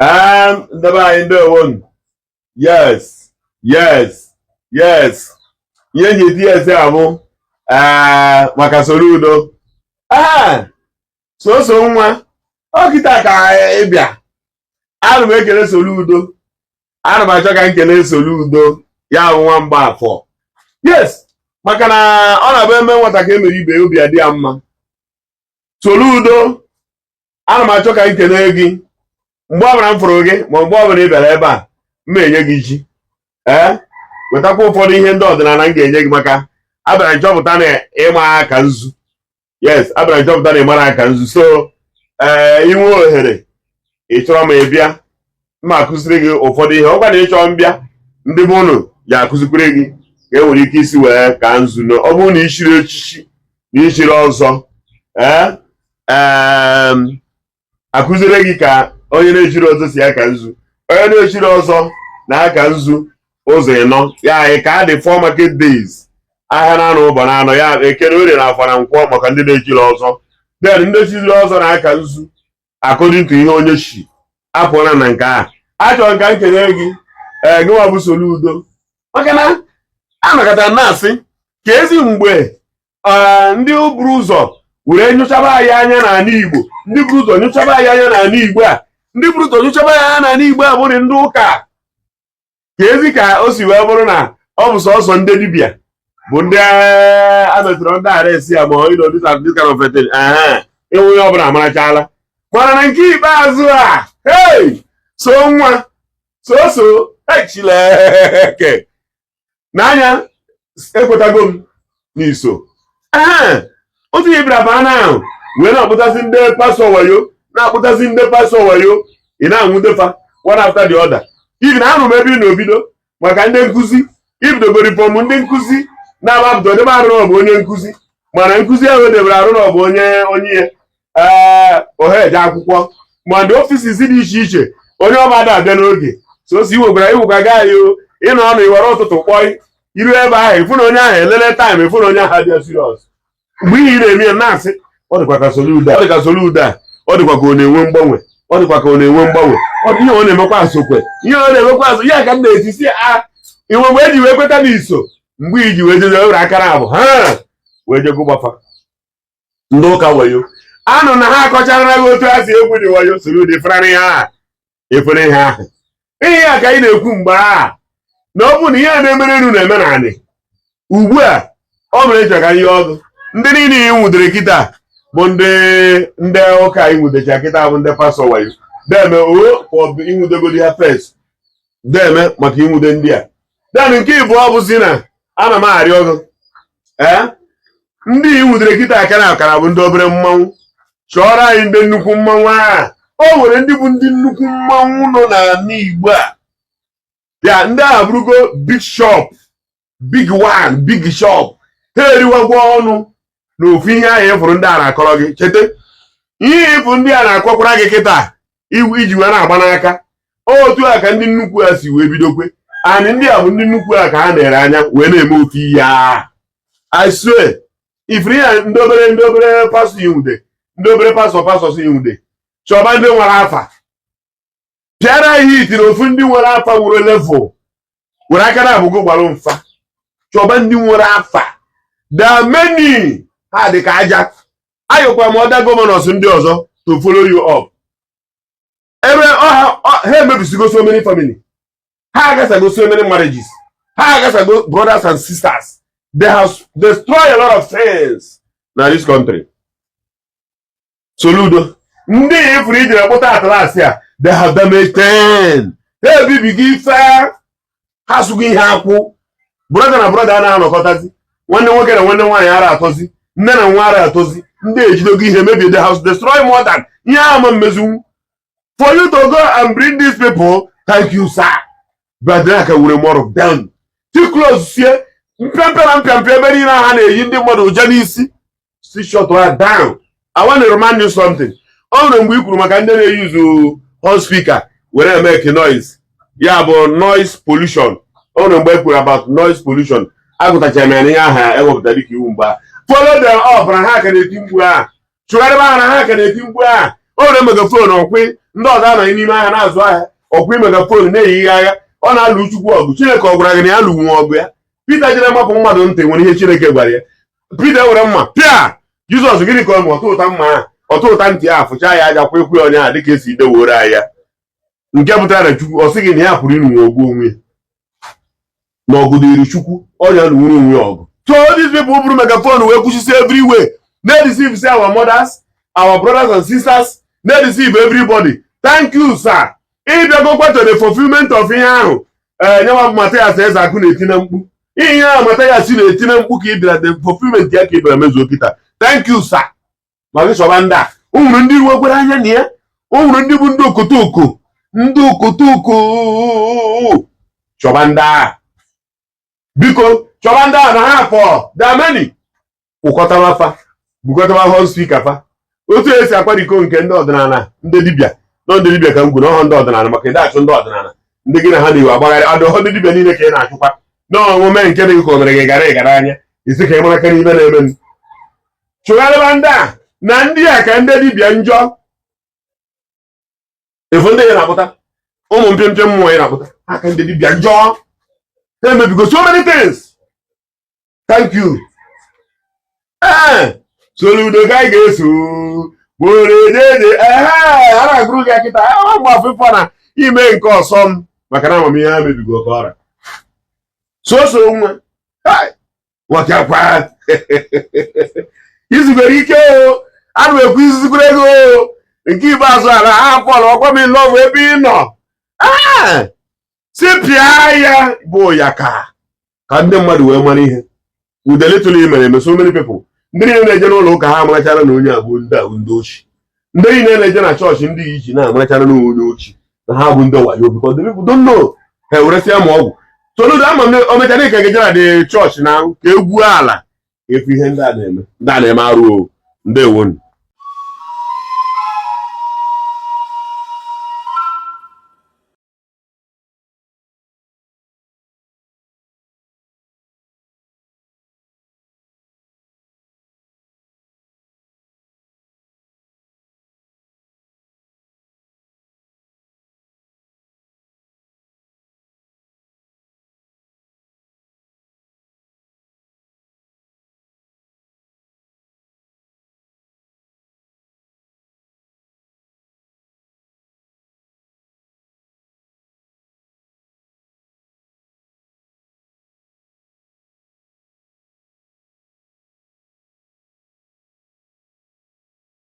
The by the one. Yes. Yenye TSA amo. Maka Soludo. So nwa. O kita ka ebia. Ana m ekele Soludo. Ana m achọ ka nkele Soludo. Ya nwa mgba afọ. Yes. Maka na ọ na-abụ eme nwata ka emere ibe obi adị ya mma. Soludo. Ana m achọ ka nkele gị. Mgbe ọbụla m fụrụ gị ma mgbe ọbụla ị bịara ebe a m enye gị ji wetakwa ụfọdụ ihe ndị ọdịnala m ga-enye gị maka abịara nchọpụta na ịma aka nzu. Yes, abịara nchọpụta na ịmara aka nzu. So inwe ohere ị chọrọ ma ị bịa mma akụziri gị ụfọdụ ihe ọgwa na ịchọ mbịa ndị bụ unu ya akụzikwere gị ka e nwere ike isi wee ka nzu na ọ bụrụ na ishiri echichi na ishiri ọzọ akụziri gị ka onye na-echiri ọzọ si aka nzu. Onye na-echiri ọzọ na aka nzu ụzọ ịnọ ya ka dị 4 market days ahịa na-anọ ụbọ na anọ ya ekere orie na afọ na nkwọ maka ndị na-echiri ọzọ. Then ndị chiri ọzọ na aka nzu according to ihe onye shi apụla na nke a achọrọ nka nkele gị gịnwa bụ Soludo maka na anọkọta na-asị ka ezi mgbe ndị buru ụzọ were nyochaba anyị anya n'ala Igbo ndị buru ụzọ nyochaba anyị anya n'ala Igbo a ndị buru ụzọ nyochaba anyị anya n'ala Igbo a bụrụ ndị ụka ka ezi ka o si wee bụrụ na ọ bụ sọsọ ndị dibịa bụ ndị a metụrụ ndị aresi ya ma this kind of thing ịnwe onye ọbụla amarachala mana na nke ikpeazụ a so nwa so Chineke n'anya ekwetago m n'iso otu ihe bịara baa na ahụ wee na-akpụtasị ndị pastọ wayo na-akpụtasị ndị pastọ wayo ị na-anwụdefa one after the other. Ibi na anụ m ebe ị na-ebido maka ndị nkụzi ibidogori fọm ndị nkụzi na-agbapụta odebe arụ na ọ bụ onye nkụzi mana nkụzi ahụ edebere arụ na ọ bụ onye oheje akwụkwọ ma ndị ofisis dị iche iche onye ọbada abịa n'oge so si iwekwara gaghị ịnọ ọnụ iwere ụtụtụ kpọị iru ebe ahụ ịfụ na onye ahụ elele taịm ịfụ na onye ahụ dị serious mgbe ihe na-eme ya na-asị ọ dịkwa ka Soludo a ọ dịkwa ka ọ na-enwe mgbanwe ọ dị ihe ọ na-emekwa asokwe ihe ọ na-emekwa azụ ya ka m na-etisi iwe mgbe eji wee kweta n'iso mgbe iji wee jeze were akara abụ wee jego gbafa ndị ụka wayo anụ na ha akọchara gị otu ha si egwu dị wayo Soludo efere ihe ahụ ihe ya ka anyị na-ekwu mgbe na ọ bụ na ihe a na-emere elu na-eme naanị ugbu a ọ mere ịchọ ka ihe ọgụ ndị niile ị nwudere kịta bụ ndị ụka ị nwudecha kịta bụ ndị pastọ wayo deme ịnwudegodi ha fes deme maka ịnwude ndị a den nke ịbụọ bụzi na ana m arịọ ọgụ ndị ị nwudere kịta aka na akara bụ ndị obere mmanwụ chọrọ anyị ndị nnukwu mmanwụ o nwere ndị bụ ndị nnukwu mmanwụ nọ n'ala Igbo a ya ndị a bụrụgo big shop big one big shop ha eriwagwo ọnụ n'ofu ihe ahụ ịfụrụ ndị a na-akọrọ gị cheta ihe ịfụ ndị a na-akọkwara gị kịta iji wee na-agba n'aka otu a ka ndị nnukwu a si wee bidokwe anyị ndị a bụ ndị nnukwu a ka ha na-ere anya wee na-eme otu ihe I swear ifuru ya ndị obere pastọ inwude ndị obere pastọ si inwude chọba ndị nwere afa pịara ihe itiri ofu ndị nwere afa nwere level were akara abụgo gbara mfa chọba ndị nwere afa the many ha dị ka aja ayọkwa m ọda gọvanọs ndị ọzọ to follow you up ebe ha emebisigo so many family ha agasago so many marriages ha agasago brothers and sisters they have destroyed a lot of things na this country. Soludo ndị ifuru ijiri kpụta atlasị a they have damaged ten ha ebibigo ife ha sụgo ihe akwụ brother na brother a na-anọkọtazi nwanne nwoke na nwanne nwaanyị ara atọzi nne na nwa ara atọzi ndị ejidogo ihe mebie the house destroy more than ihe ama mmezu for you to go and bring these people thank you sir but then I can were more of them too close sie mpịampịa ebe niile ha na-eyi ndị mmadụ ụja n'isi si shut her down. I want to remind you something. Ọ nwere mgbe i kwuru maka ndị na-eyuzu hot speaker were make noise ya bụ noise pollution. Ọ nwere mgbe i kwuru about noise pollution agụtachara m ya n'ihe aha ewepụtara dịka iwu mgbe follow them up na ha ka na-eti mgbu chụgharịba ha na ha ka na-eti mgbu ọ nwere megafon ọkwe ndị ọzọ anọghị n'ime ahịa na-azụ ahịa ọkwa megafon na-eyi agha ọ na-alụ Chukwu ọgụ Chineke ọ gwara gị na ya lụnwe ọgụ ya Pita jere mapụ mmadụ ntị nwere ihe Chineke gwara ya Pita were mma pịa Jizọs gịnị ka ọ ma ọtụtụta mma ahụ ọtụtụta ntị ahụ fụcha ya aja kwekwe onye ahụ dịka esi dewore ahịa nke pụtara na Chukwu ọ sị gị na ya pụrụ ịnụnwe ogbu onwe ya na ọgụ dịrị Chukwu ọnya lụwere onwe ya ọgụ. So these people bụrụ megaphone wee kwụsịsị everywhere na-deceive say our mothers our brothers and sisters na-deceive everybody. Thank you sir. Ịbịagokwa to the fulfillment of ihe ahụ nyewa Mathias Ezeaku na-etina mkpu ihe ahụ Mathias na-etina mkpu ka ị bịara the fulfillment ya ka ị bịara mezuo kịta. Thank you sir. Ma gị chọba ndị a o nwere ndị ruo gwara anya na ya o nwere ndị bụ ndị okotoko chọba ndị a biko chọba ndị a na ha afọ dameni ụkọtaba afa bukọtaba hon spika fa otu esi akpariko nke ndị ọdịnala ndị dibịa nọ ndị dibịa ka m gwuru ọhọ ndị ọdịnala maka ndị achụ ndị ọdịnala ndị gị na ha na-ewe agbagharị adụhọ ndị dibịa niile ka ị na-achụkwa n'omume nke dị ka o mere gị gara anya isi ka ị mara ka n'ibe na-eme chụgharịba ndị a na ndị a ka ndị dibịa njọ efu ndị ya na-akpụta ụmụ mpịa mmụọ ya na-akpụta aka ndị dibịa njọ ha emebigo so many things. Thank you. Soludo ka anyị ga-eso gboredeede a na-agụrụ gị akịta mgbe afịfọ na ime nke ọsọ m maka na amamihe ha mebigo ka ọra soso nwa nwakakwa izugoro ike o ana m ekwu izuzugoro ego nke ikpeazụ ala ha pọl ọkwa m lọvụ ebe ị nọ si pịa ya bụ ya ka ndị mmadụ wee mara ihe udelitụlụ mere eme so many people. Ndị niile na-eje n'ụlọ ụka ha amarachara na onye abụ ndị ochi ndị niile na-eje na chọọchị ndị iche na-amarachara na onye ochi na ha bụ ndị wayo because the people don't know ha eweresịa ma ọgwụ Soludo ama m omechara ike ga-eje na dị chọọchị na ka egwu ala efu ihe ndị a na-eme arụ ndewonu.